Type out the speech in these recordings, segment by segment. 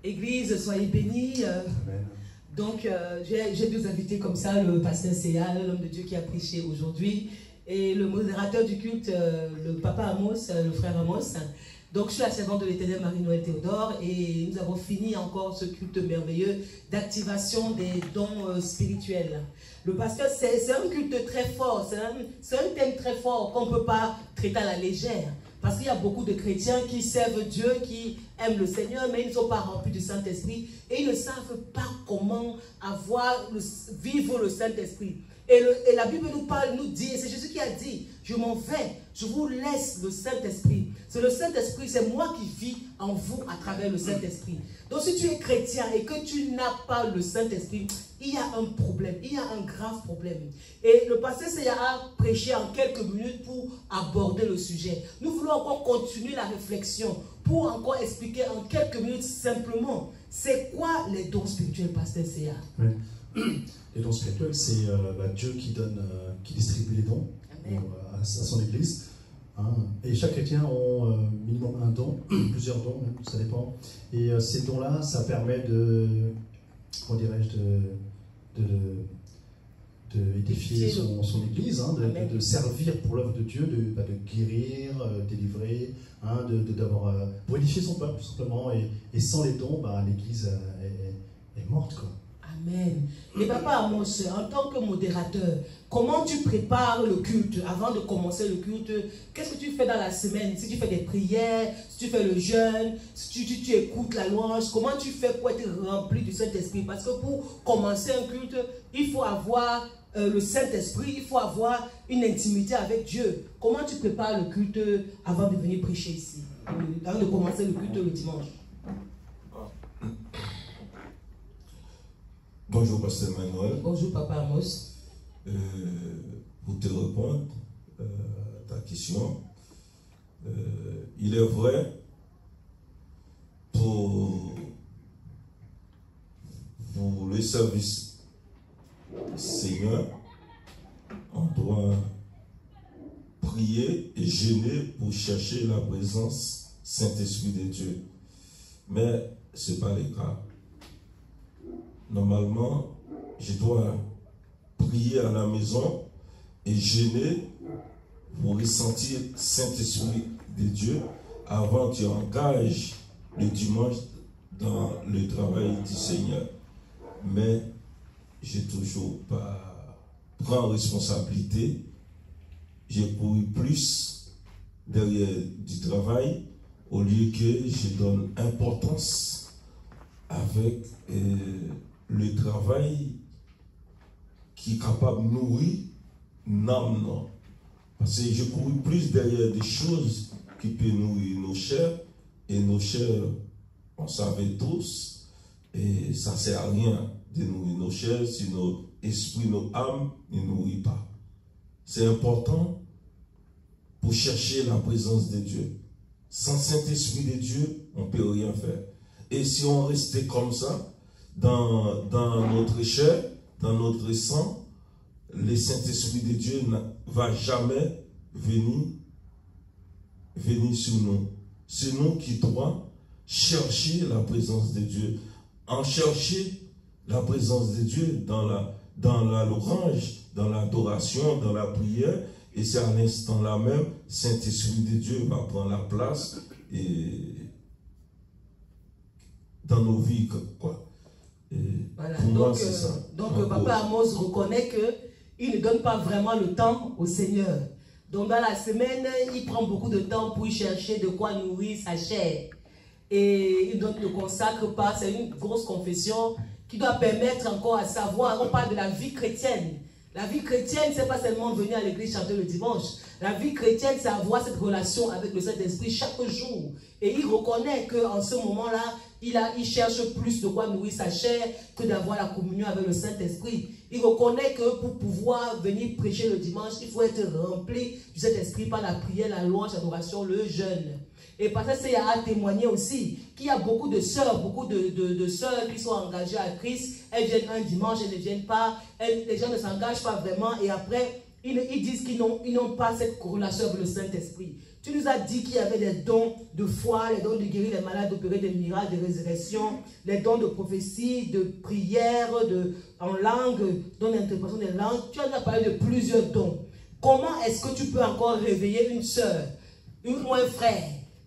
Église, soyez bénis. Amen. Donc, j'ai deux invités comme ça, le pasteur Céa, l'homme de Dieu qui a prêché aujourd'hui, et le modérateur du culte, le papa Amos, le frère Amos. Donc, je suis la servante de l'Éternel Marie-Noël Théodore, et nous avons fini encore ce culte merveilleux d'activation des dons spirituels. Le pasteur, c'est un culte très fort, c'est un thème très fort qu'on ne peut pas traiter à la légère. Parce qu'il y a beaucoup de chrétiens qui servent Dieu, qui aiment le Seigneur, mais ils ne sont pas remplis du Saint-Esprit. Et ils ne savent pas comment vivre le Saint-Esprit. Et la Bible nous parle, nous dit, et c'est Jésus qui a dit, je m'en vais, je vous laisse le Saint-Esprit. C'est le Saint-Esprit, c'est moi qui vis en vous à travers le Saint-Esprit. Donc si tu es chrétien et que tu n'as pas le Saint-Esprit, il y a un problème, il y a un grave problème. Et le pasteur Seya a prêché en quelques minutes pour aborder le sujet. Nous voulons encore continuer la réflexion pour encore expliquer en quelques minutes simplement, c'est quoi les dons spirituels, pasteur Seya? Les dons spirituels, c'est Dieu qui donne, qui distribue les dons à son Église. Hein. Et chaque chrétien a minimum un don, plusieurs dons, même, ça dépend. Et ces dons-là, ça permet de, comment dirais-je, d'édifier son Église, hein, de servir pour l'œuvre de Dieu, de guérir, délivrer, hein, pour édifier son peuple, tout simplement. Et sans les dons, l'Église est morte, quoi. Amen. Et papa Amos, en tant que modérateur, comment tu prépares le culte avant de commencer le culte? Qu'est-ce que tu fais dans la semaine? Si tu fais des prières, si tu fais le jeûne, si tu écoutes la louange, comment tu fais pour être rempli du Saint-Esprit? Parce que pour commencer un culte, il faut avoir le Saint-Esprit, il faut avoir une intimité avec Dieu. Comment tu prépares le culte avant de venir prêcher ici, avant de commencer le culte le dimanche? Bonjour Pasteur Manuel. Bonjour Papa Amos. Pour te répondre à ta question, il est vrai, pour le service Seigneur, on doit prier et jeûner pour chercher la présence Saint-Esprit de Dieu. Mais ce n'est pas le cas. Normalement, je dois prier à la maison et jeûner pour ressentir le Saint-Esprit de Dieu avant que tu engages le dimanche dans le travail du Seigneur. Mais je n'ai toujours pas pris responsabilité. J'ai couru plus derrière du travail au lieu que je donne importance avec le travail qui est capable de nourrir l'âme. Parce que je cours plus derrière des choses qui peuvent nourrir nos chairs. Et nos chairs, on savait tous, et ça ne sert à rien de nourrir nos chairs si nos esprits, nos âmes ne nourrissent pas. C'est important pour chercher la présence de Dieu. Sans Saint-Esprit de Dieu, on ne peut rien faire. Et si on restait comme ça, dans notre chair, dans notre sang, le Saint-Esprit de Dieu ne va jamais venir sur nous. C'est nous qui devons chercher la présence de Dieu. En chercher la présence de Dieu dans la louange, dans l'adoration, dans la prière, et c'est à l'instant là même, Saint-Esprit de Dieu va prendre la place dans nos vies, quoi. Voilà. Pour moi, c'est ça. Donc Papa Amos reconnaît qu'il ne donne pas vraiment le temps au Seigneur. Donc dans la semaine, il prend beaucoup de temps pour chercher de quoi nourrir sa chair. Et il ne consacre pas. C'est une grosse confession qui doit permettre encore à savoir. On parle de la vie chrétienne. La vie chrétienne, c'est pas seulement venir à l'église chanter le dimanche. La vie chrétienne, c'est avoir cette relation avec le Saint-Esprit chaque jour. Et il reconnaît qu'en ce moment-là, il cherche plus de quoi nourrir sa chair que d'avoir la communion avec le Saint-Esprit. Il reconnaît que pour pouvoir venir prêcher le dimanche, il faut être rempli du Saint-Esprit par la prière, la louange, l'adoration, le jeûne. Et Pasteur Seya a témoigné aussi qu'il y a beaucoup de sœurs, de sœurs qui sont engagées à Christ. Elles viennent un dimanche, elles ne viennent pas. Les gens ne s'engagent pas vraiment. Et après, ils disent qu'ils n'ont pas cette relation avec le Saint-Esprit. Tu nous as dit qu'il y avait des dons de foi, les dons de guérir les malades, d'opérer des miracles, de résurrection, les dons de prophétie, de prière, en langue, dons d'interprétation des langues. Tu en as parlé de plusieurs dons. Comment est-ce que tu peux encore réveiller une soeur, ou un frère,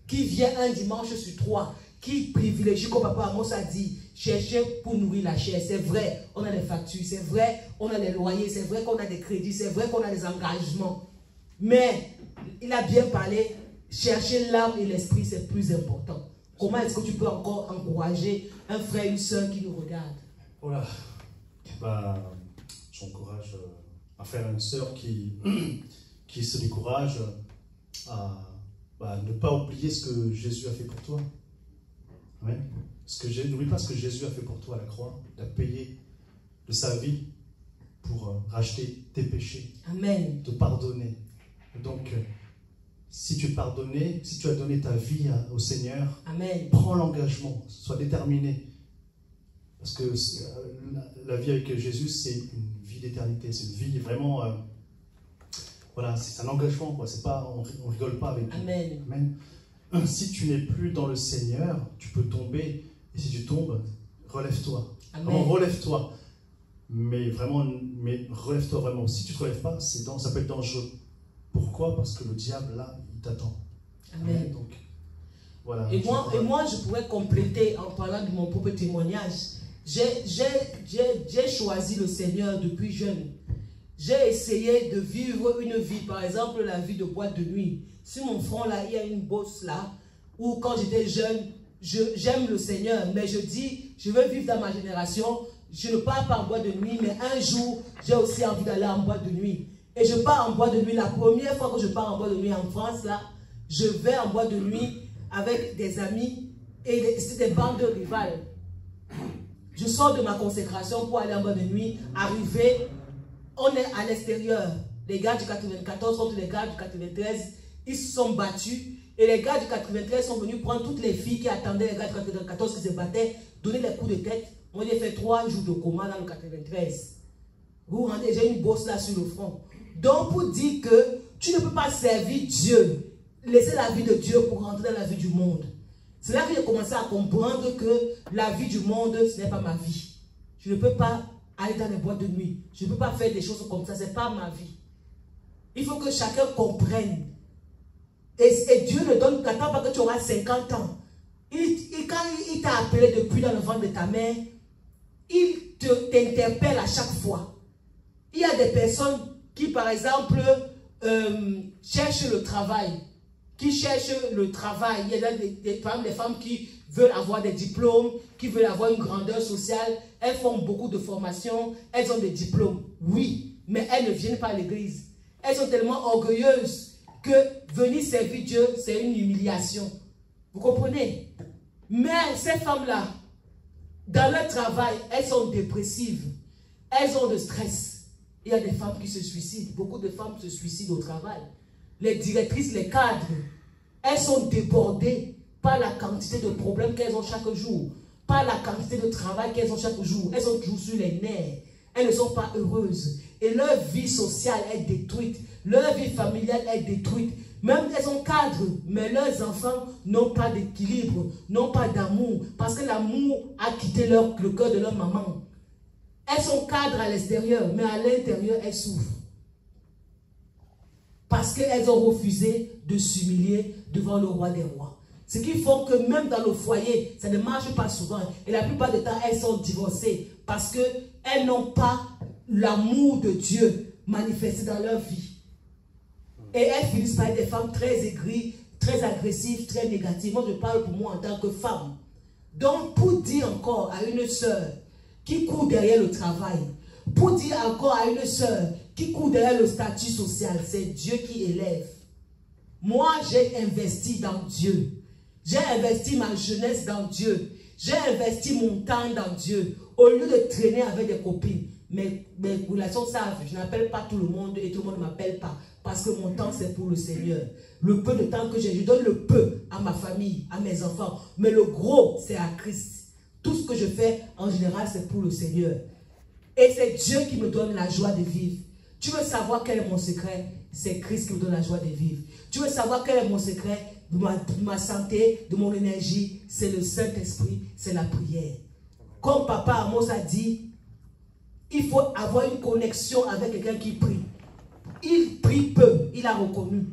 qui vient un dimanche sur 3, qui privilégie, comme Papa Amos a dit, chercher pour nourrir la chair? C'est vrai, on a des factures, c'est vrai, on a des loyers, c'est vrai qu'on a des crédits, c'est vrai qu'on a des engagements. Mais, il a bien parlé, chercher l'âme et l'esprit, c'est plus important. Comment est-ce que tu peux encore encourager un frère, une soeur qui nous regarde? Voilà. Bah, j'encourage un frère et une soeur qui se découragent à ne pas oublier ce que Jésus a fait pour toi. Amen. N'oublie pas ce que Jésus a fait pour toi à la croix. Il a payé de sa vie pour racheter tes péchés. Amen. Te pardonner. Donc, si tu es pardonné, si tu as donné ta vie au Seigneur, amen, prends l'engagement, sois déterminé. Parce que la vie avec Jésus, c'est une vie d'éternité. C'est une vie vraiment... voilà, c'est un engagement, quoi. C'est pas, on rigole pas avec lui. Amen. Amen. Si tu n'es plus dans le Seigneur, tu peux tomber. Et si tu tombes, relève-toi. Vraiment, relève-toi. Mais vraiment, relève-toi vraiment. Si tu ne te relèves pas, ça peut être dangereux. Pourquoi? Parce que le diable, là, il t'attend. Amen. Amen. Donc, voilà. Et moi, je pourrais compléter en parlant de mon propre témoignage. J'ai choisi le Seigneur depuis jeune. J'ai essayé de vivre une vie, par exemple la vie de boîte de nuit. Sur mon front là, il y a une bosse là, où quand j'étais jeune, j'aime le Seigneur, mais je dis, je veux vivre dans ma génération, je ne pars pas en boîte de nuit, mais un jour, j'ai aussi envie d'aller en boîte de nuit. Et je pars en boîte de nuit, la première fois que je pars en boîte de nuit en France là, je vais en boîte de nuit avec des amis, et c'est des bandes rivales. Je sors de ma consécration pour aller en boîte de nuit, arriver, on est à l'extérieur. Les gars du 94 contre les gars du 93, ils se sont battus. Et les gars du 93 sont venus prendre toutes les filles qui attendaient les gars du 94 qui se battaient, donner des coups de tête. Moi, j'ai fait 3 jours de coma dans le 93. Vous vous rendez, j'ai une bosse là sur le front. Donc, pour dire que tu ne peux pas servir Dieu, laisser la vie de Dieu pour rentrer dans la vie du monde. C'est là que j'ai commencé à comprendre que la vie du monde, ce n'est pas ma vie. Je ne peux pas aller dans les boîtes de nuit. Je ne peux pas faire des choses comme ça. Ce n'est pas ma vie. Il faut que chacun comprenne. Et Dieu ne donne qu'attends pas que tu auras 50 ans. Quand il t'a appelé depuis dans le ventre de ta mère, il t'interpelle à chaque fois. Il y a des personnes qui, par exemple, cherchent le travail. Il y a des femmes qui veulent avoir des diplômes, qui veulent avoir une grandeur sociale. Elles font beaucoup de formations, elles ont des diplômes. Oui, mais elles ne viennent pas à l'église. Elles sont tellement orgueilleuses que venir servir Dieu, c'est une humiliation. Vous comprenez? Mais ces femmes-là, dans leur travail, elles sont dépressives. Elles ont de stress. Il y a des femmes qui se suicident. Beaucoup de femmes se suicident au travail. Les directrices, les cadres, elles sont débordées par la quantité de problèmes qu'elles ont chaque jour, par la quantité de travail qu'elles ont chaque jour. Elles sont toujours sur les nerfs. Elles ne sont pas heureuses. Et leur vie sociale est détruite. Leur vie familiale est détruite. Même elles sont cadres, mais leurs enfants n'ont pas d'équilibre, n'ont pas d'amour, parce que l'amour a quitté le cœur de leur maman. Elles sont cadres à l'extérieur, mais à l'intérieur, elles souffrent. Parce qu'elles ont refusé de s'humilier devant le roi des rois. Ce qui fait que même dans le foyer, ça ne marche pas souvent. Et la plupart du temps, elles sont divorcées parce qu'elles n'ont pas l'amour de Dieu manifesté dans leur vie. Et elles finissent par être des femmes très aigries, très agressives, très négatives. Moi, je parle pour moi en tant que femme. Donc, pour dire encore à une sœur qui court derrière le travail, pour dire encore à une sœur qui court derrière le statut social, c'est Dieu qui élève. Moi, j'ai investi dans Dieu. J'ai investi ma jeunesse dans Dieu. J'ai investi mon temps dans Dieu. Au lieu de traîner avec des copines. Mes relations savent, je n'appelle pas tout le monde et tout le monde ne m'appelle pas. Parce que mon temps, c'est pour le Seigneur. Le peu de temps que j'ai, je donne le peu à ma famille, à mes enfants. Mais le gros, c'est à Christ. Tout ce que je fais, en général, c'est pour le Seigneur. Et c'est Dieu qui me donne la joie de vivre. Tu veux savoir quel est mon secret? c'est Christ qui me donne la joie de vivre. Tu veux savoir quel est mon secret de ma santé, de mon énergie? C'est le Saint-Esprit, c'est la prière. Comme Papa Amos a dit, il faut avoir une connexion avec quelqu'un qui prie. Il prie peu, il a reconnu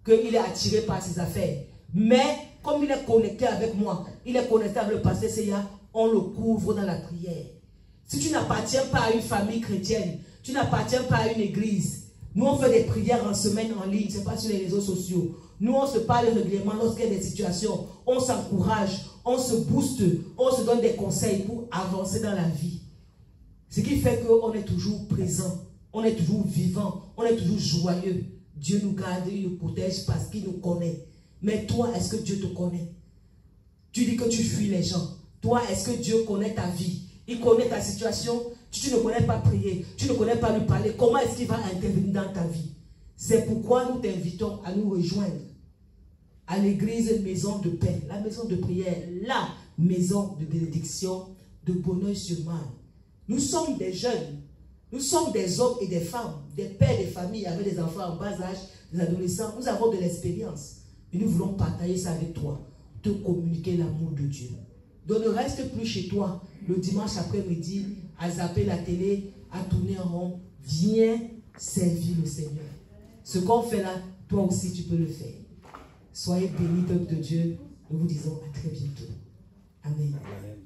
qu'il est attiré par ses affaires. Mais comme il est connecté avec moi, il est connecté avec le pasteur Seya, on le couvre dans la prière. Si tu n'appartiens pas à une famille chrétienne, tu n'appartiens pas à une église, nous on fait des prières en semaine en ligne, c'est pas sur les réseaux sociaux. Nous on se parle régulièrement lorsqu'il y a des situations, on s'encourage, on se booste, on se donne des conseils pour avancer dans la vie. Ce qui fait qu'on est toujours présent, on est toujours vivant, on est toujours joyeux. Dieu nous garde, il nous protège parce qu'il nous connaît. Mais toi, est-ce que Dieu te connaît? Tu dis que tu fuis les gens. Toi, est-ce que Dieu connaît ta vie? Il connaît ta situation. Tu ne connais pas prier, tu ne connais pas lui parler. Comment est-ce qu'il va intervenir dans ta vie? C'est pourquoi nous t'invitons à nous rejoindre à l'église Maison de Paix, la maison de prière, la maison de bénédiction de Bonneuil-sur-Marne. Nous sommes des jeunes, nous sommes des hommes et des femmes, des pères de famille avec des enfants en bas âge, des adolescents. Nous avons de l'expérience et nous voulons partager ça avec toi, te communiquer l'amour de Dieu. Donc ne reste plus chez toi le dimanche après-midi à zapper la télé, à tourner en rond. Viens servir le Seigneur. Ce qu'on fait là, toi aussi tu peux le faire. Soyez bénis, peuple de Dieu. Nous vous disons à très bientôt. Amen. Amen.